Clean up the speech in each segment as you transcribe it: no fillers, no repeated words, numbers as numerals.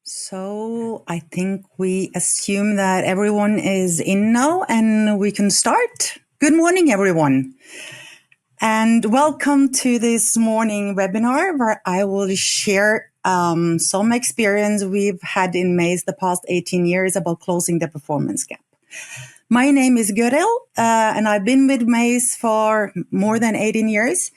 So I think we assume that everyone is in now and we can start. Good morning, everyone. And welcome to this morning webinar where I will share some experience we've had in Maze the past 18 years about closing the performance gap. My name is Gøril, and I've been with Maze for more than 18 years.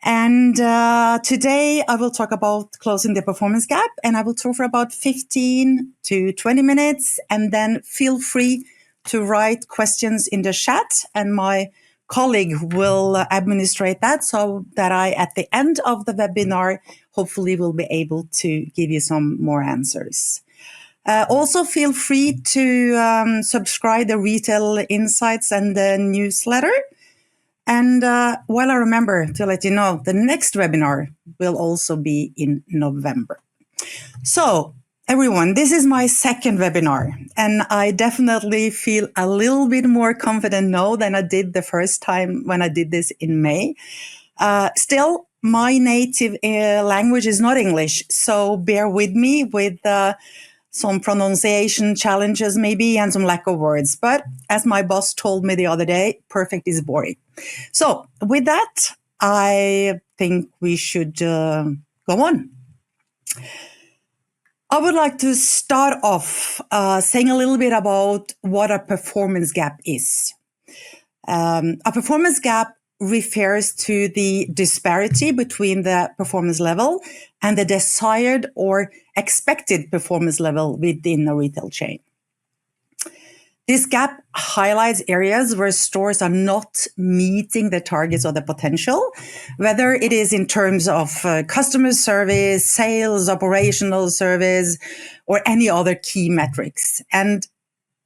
And today I will talk about closing the performance gap, and I will talk for about 15 to 20 minutes, and then feel free to write questions in the chat, and my colleague will administrate that so that I, at the end of the webinar, hopefully will be able to give you some more answers. Also, feel free to subscribe the Retail Insights and the newsletter. And while I remember to let you know, the next webinar will also be in November. So, everyone, this is my second webinar, and I definitely feel a little bit more confident now than I did the first time when I did this in May. Still, my native language is not English, so bear with me with some pronunciation challenges maybe and some lack of words. But as my boss told me the other day, perfect is boring. So with that, I think we should go on. I would like to start off saying a little bit about what a performance gap is. A performance gap refers to the disparity between the performance level and the desired or expected performance level within a retail chain. This gap highlights areas where stores are not meeting the targets or the potential, whether it is in terms of customer service, sales, operational service, or any other key metrics. And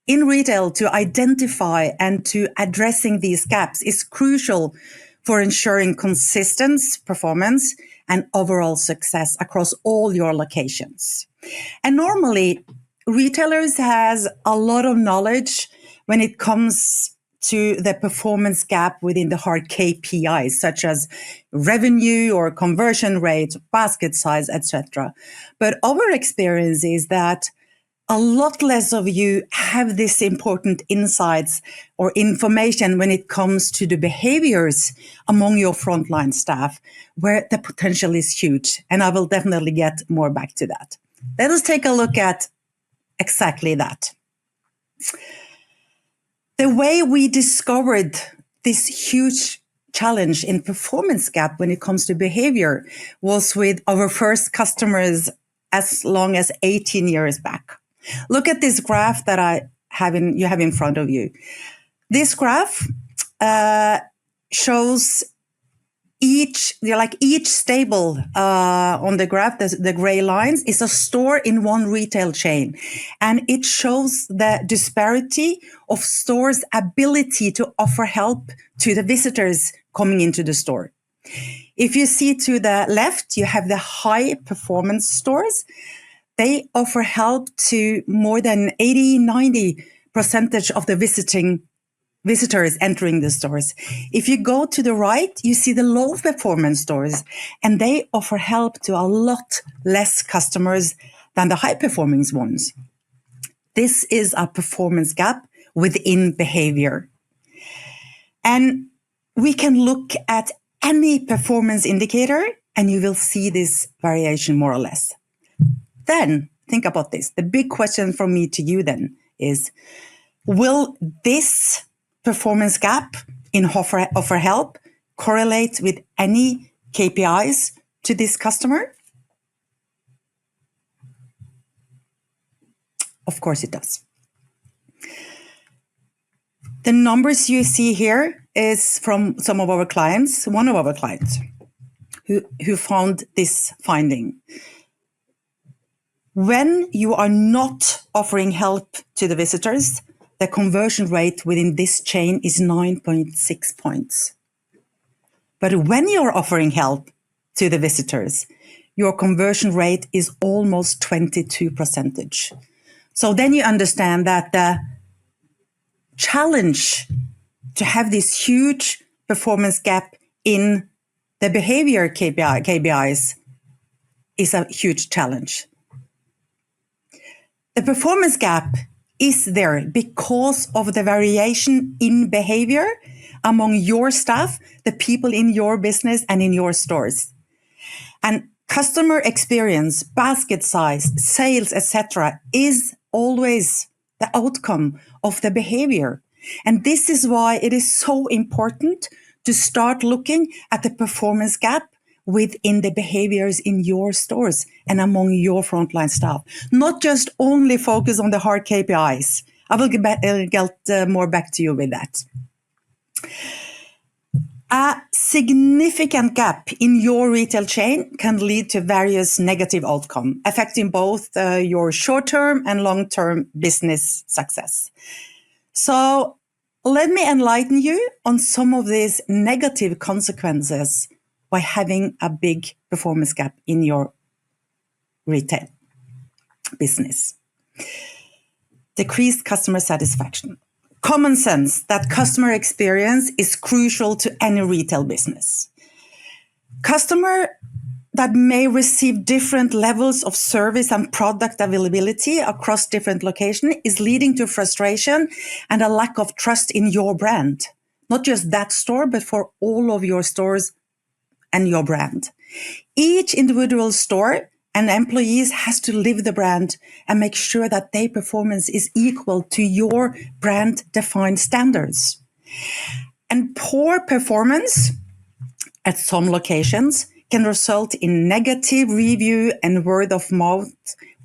in retail, to identify and to addressing these gaps is crucial for ensuring consistent performance and overall success across all your locations. And normally, retailers has a lot of knowledge when it comes to the performance gap within the hard KPIs, such as revenue or conversion rate, basket size, etc. But our experience is that a lot less of you have this important insights or information when it comes to the behaviors among your frontline staff, where the potential is huge. And I will definitely get more back to that. Let us take a look at exactly that. The way we discovered this huge challenge in performance gap when it comes to behavior was with our first customers as long as 18 years back. Look at this graph that you have in front of you. This graph shows each stable on the graph, the gray lines, is a store in one retail chain. And it shows the disparity of stores' ability to offer help to the visitors coming into the store. If you see to the left, you have the high performance stores. They offer help to more than 80-90% of the visitors entering the stores. If you go to the right, you see the low performance stores, and they offer help to a lot less customers than the high performing ones. This is a performance gap within behavior. And we can look at any performance indicator and you will see this variation more or less. Then think about this. The big question from me to you then is, will this performance gap in offer help correlate with any KPIs to this customer? Of course it does. The numbers you see here is from some of our clients, one of our clients who found this finding. When you are not offering help to the visitors, the conversion rate within this chain is 9.6 points. But when you're offering help to the visitors, your conversion rate is almost 22%. So then you understand that the challenge to have this huge performance gap in the behavior KPIs is a huge challenge. The performance gap is there because of the variation in behavior among your staff, the people in your business and in your stores. And customer experience, basket size, sales, etc., is always the outcome of the behavior. And this is why it is so important to start looking at the performance gap within the behaviors in your stores and among your frontline staff. Not just only focus on the hard KPIs. I will get more back to you with that. A significant gap in your retail chain can lead to various negative outcomes, affecting both your short-term and long-term business success. So let me enlighten you on some of these negative consequences by having a big performance gap in your retail business. Decreased customer satisfaction. Common sense that customer experience is crucial to any retail business. Customer that may receive different levels of service and product availability across different locations is leading to frustration and a lack of trust in your brand. Not just that store, but for all of your stores and your brand. Each individual store and employees has to live the brand and make sure that their performance is equal to your brand defined standards. And poor performance at some locations can result in negative review and word of mouth,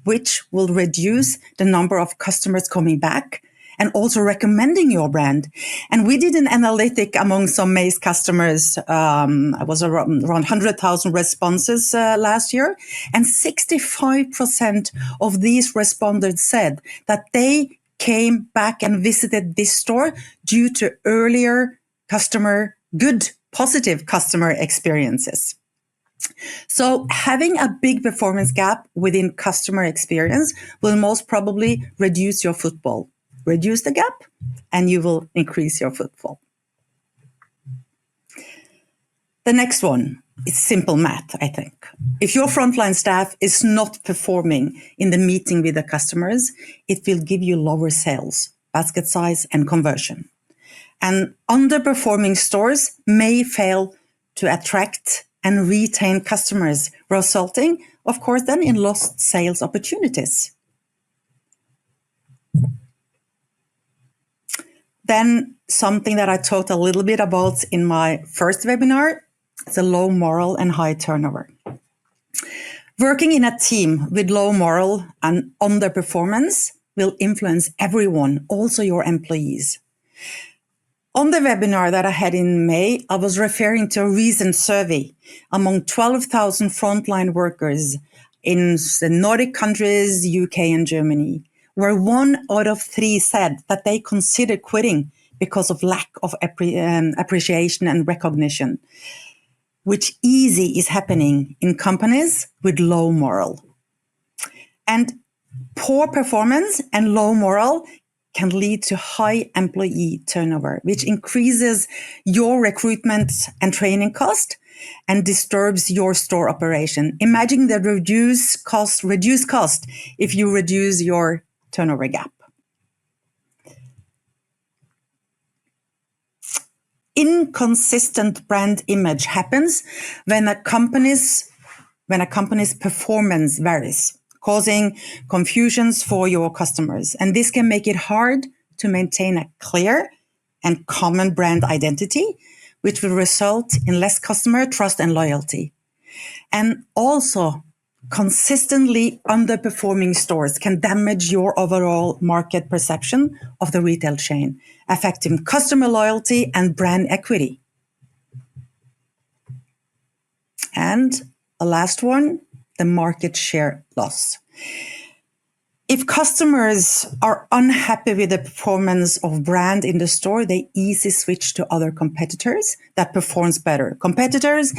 which will reduce the number of customers coming back and also recommending your brand. And we did an analytic among some Maze customers. It was around 100,000 responses last year. And 65% of these respondents said that they came back and visited this store due to earlier positive customer experiences. So having a big performance gap within customer experience will most probably reduce your footfall. Reduce the gap and you will increase your footfall. The next one is simple math, I think. If your frontline staff is not performing in the meeting with the customers, it will give you lower sales, basket size, and conversion. And underperforming stores may fail to attract and retain customers, resulting, of course, then in lost sales opportunities. Then something that I talked a little bit about in my first webinar, is a low moral and high turnover. Working in a team with low moral and underperformance will influence everyone, also your employees. On the webinar that I had in May, I was referring to a recent survey among 12,000 frontline workers in the Nordic countries, UK and Germany, where 1 out of 3 said that they consider quitting because of lack of appreciation and recognition, which easy is happening in companies with low moral. And poor performance and low moral can lead to high employee turnover, which increases your recruitment and training cost and disturbs your store operation. Imagine the reduced cost if you reduce your turnover gap. Inconsistent brand image happens when a company's performance varies, causing confusions for your customers. And this can make it hard to maintain a clear and common brand identity, which will result in less customer trust and loyalty. And also, consistently underperforming stores can damage your overall market perception of the retail chain, affecting customer loyalty and brand equity. And the last one, the market share loss. If customers are unhappy with the performance of brand in the store, they easily switch to other competitors that performs better. Competitors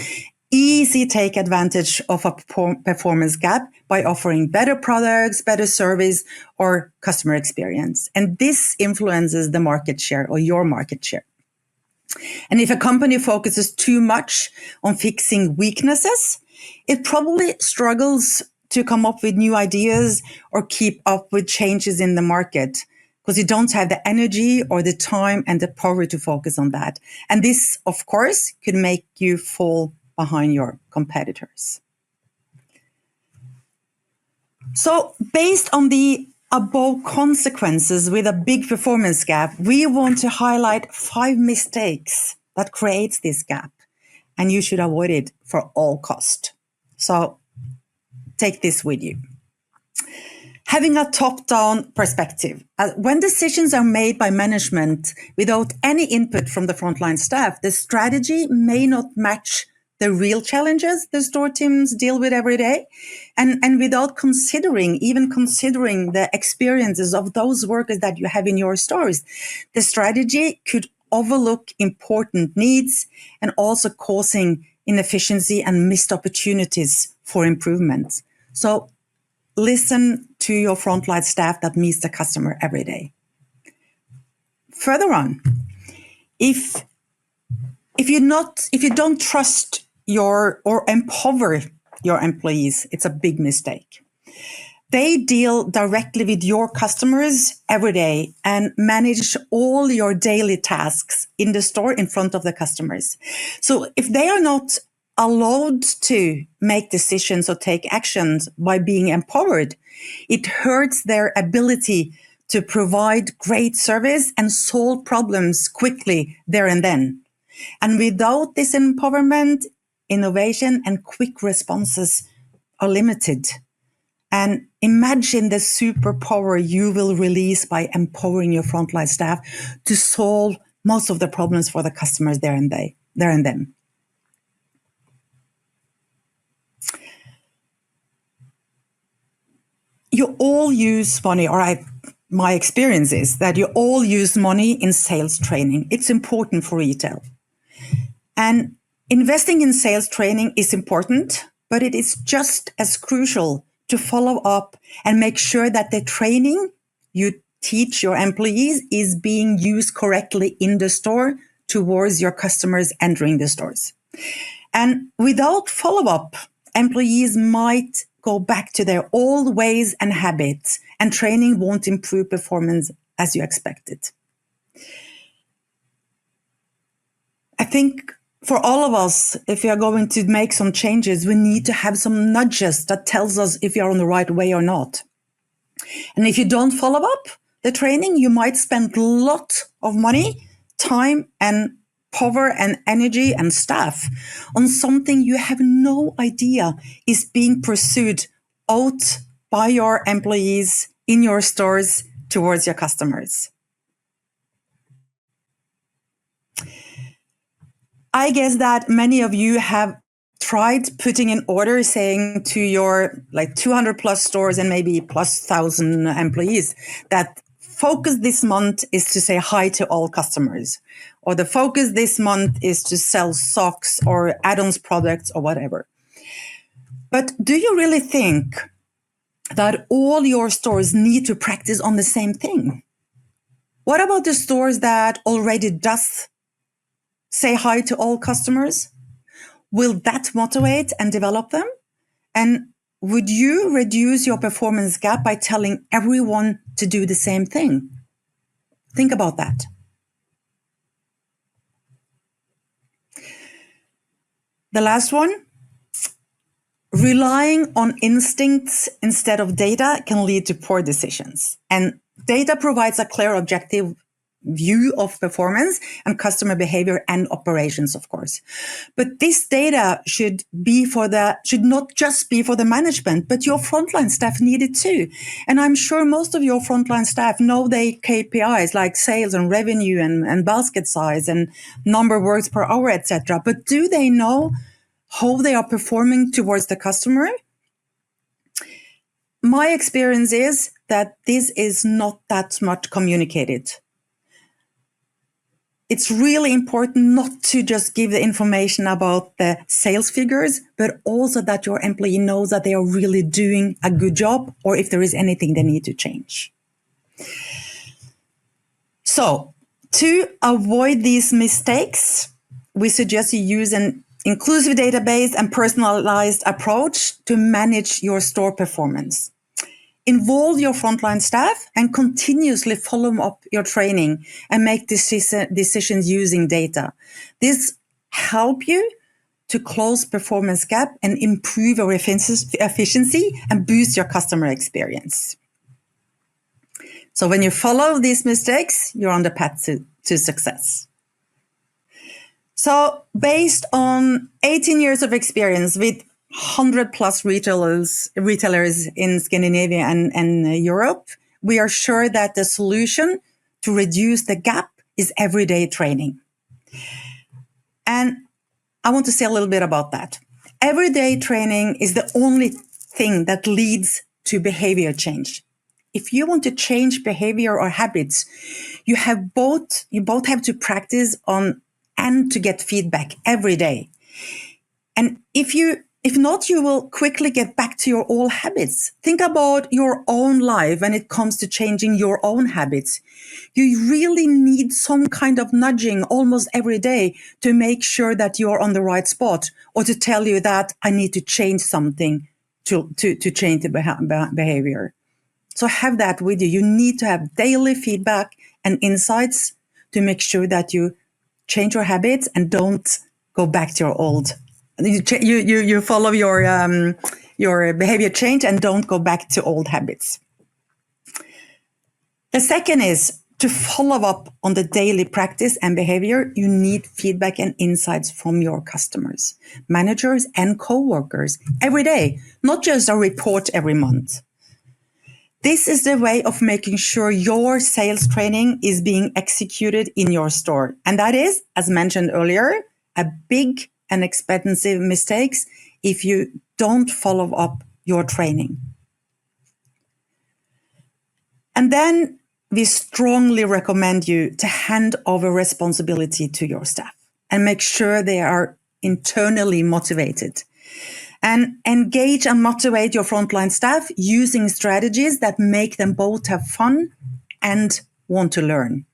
easily take advantage of a performance gap by offering better products, better service, or customer experience. And this influences the market share or your market share. And if a company focuses too much on fixing weaknesses, it probably struggles to come up with new ideas or keep up with changes in the market because you don't have the energy or the time and the power to focus on that. And this, of course, could make you fall behind your competitors. So based on the above consequences with a big performance gap, we want to highlight 5 mistakes that creates this gap, and you should avoid it for all cost. So take this with you. Having a top-down perspective. When decisions are made by management without any input from the frontline staff, the strategy may not match the real challenges the store teams deal with every day. And without even considering the experiences of those workers that you have in your stores, the strategy could overlook important needs and also causing inefficiency and missed opportunities for improvement. So listen to your frontline staff that meets the customer every day. Further on, if you don't trust or empower your employees, it's a big mistake. They deal directly with your customers every day and manage all your daily tasks in the store in front of the customers. So if they are not allowed to make decisions or take actions by being empowered, it hurts their ability to provide great service and solve problems quickly there and then. And without this empowerment, innovation and quick responses are limited. And imagine the superpower you will release by empowering your frontline staff to solve most of the problems for the customers there and then. You all use money, my experience is that you all use money in sales training. It's important for retail. And investing in sales training is important, but it is just as crucial to follow up and make sure that the training you teach your employees is being used correctly in the store towards your customers entering the stores. And without follow-up, employees might go back to their old ways and habits, and training won't improve performance as you expected. I think for all of us, if we are going to make some changes, we need to have some nudges that tells us if you're on the right way or not. And if you don't follow up the training, you might spend a lot of money, time, and power and energy and staff on something you have no idea is being pursued out by your employees in your stores towards your customers. I guess that many of you have tried putting in order saying to your 200 plus stores and maybe plus 1,000 employees that focus this month is to say hi to all customers, or the focus this month is to sell socks or add-ons products or whatever. But do you really think that all your stores need to practice on the same thing? What about the stores that already does say hi to all customers? Will that motivate and develop them? And would you reduce your performance gap by telling everyone to do the same thing? Think about that. The last one, relying on instincts instead of data can lead to poor decisions. And data provides a clear objective view of performance and customer behavior and operations, of course. But this data should not just be for the management, but your frontline staff need it too. And I'm sure most of your frontline staff know their KPIs like sales and revenue and basket size and number of works per hour, etc. But do they know how they are performing towards the customer? My experience is that this is not that much communicated. It's really important not to just give the information about the sales figures, but also that your employee knows that they are really doing a good job or if there is anything they need to change. So to avoid these mistakes, we suggest you use an inclusive database and personalized approach to manage your store performance. Involve your frontline staff and continuously follow up your training and make decisions using data. This help you to close performance gap and improve your efficiency and boost your customer experience. So when you follow these mistakes, you're on the path to success. So based on 18 years of experience with 100 plus retailers in Scandinavia and Europe, we are sure that the solution to reduce the gap is everyday training. And I want to say a little bit about that. Everyday training is the only thing that leads to behavior change. If you want to change behavior or habits, you both have to practice on and to get feedback every day. And if not, you will quickly get back to your old habits. Think about your own life when it comes to changing your own habits. You really need some kind of nudging almost every day to make sure that you're on the right spot, or to tell you that I need to change something to change the behavior. So have that with you. You need to have daily feedback and insights to make sure that you change your habits and don't go back to your old. You follow your behavior change and don't go back to old habits. The second is to follow up on the daily practice and behavior. You need feedback and insights from your customers, managers, and co-workers every day, not just a report every month. This is the way of making sure your sales training is being executed in your store. And that is, as mentioned earlier, a big and expensive mistakes if you don't follow up your training. And then we strongly recommend you to hand over responsibility to your staff and make sure they are internally motivated. And engage and motivate your frontline staff using strategies that make them both have fun and want to learn.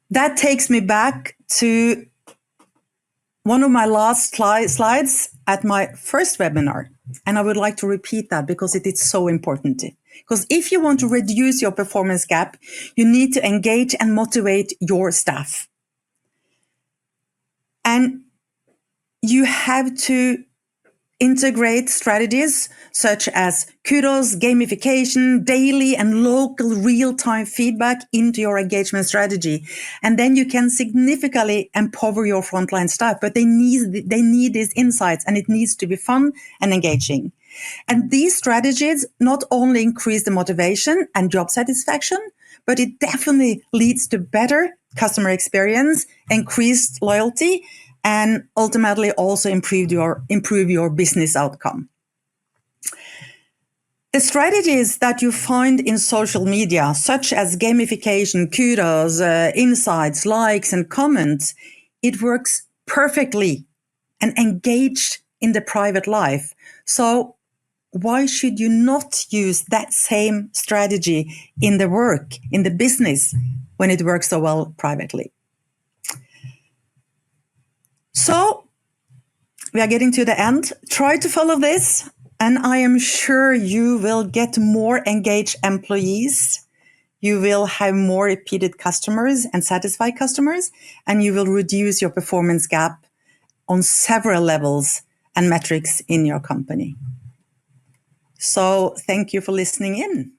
That takes me back to one of my last slides at my first webinar. And I would like to repeat that because it is so important. Because if you want to reduce your performance gap, you need to engage and motivate your staff. And you have to integrate strategies such as kudos, gamification, daily and local real-time feedback into your engagement strategy. And then you can significantly empower your frontline staff, but they need these insights, and it needs to be fun and engaging. And these strategies not only increase the motivation and job satisfaction, but it definitely leads to better customer experience, increased loyalty, and ultimately also improve your business outcome. The strategies that you find in social media, such as gamification, kudos, insights, likes, and comments, it works perfectly and engaged in the private life. So why should you not use that same strategy in the work, in the business, when it works so well privately? So we are getting to the end. Try to follow this, and I am sure you will get more engaged employees. You will have more repeated customers and satisfied customers, and you will reduce your performance gap on several levels and metrics in your company. So thank you for listening in.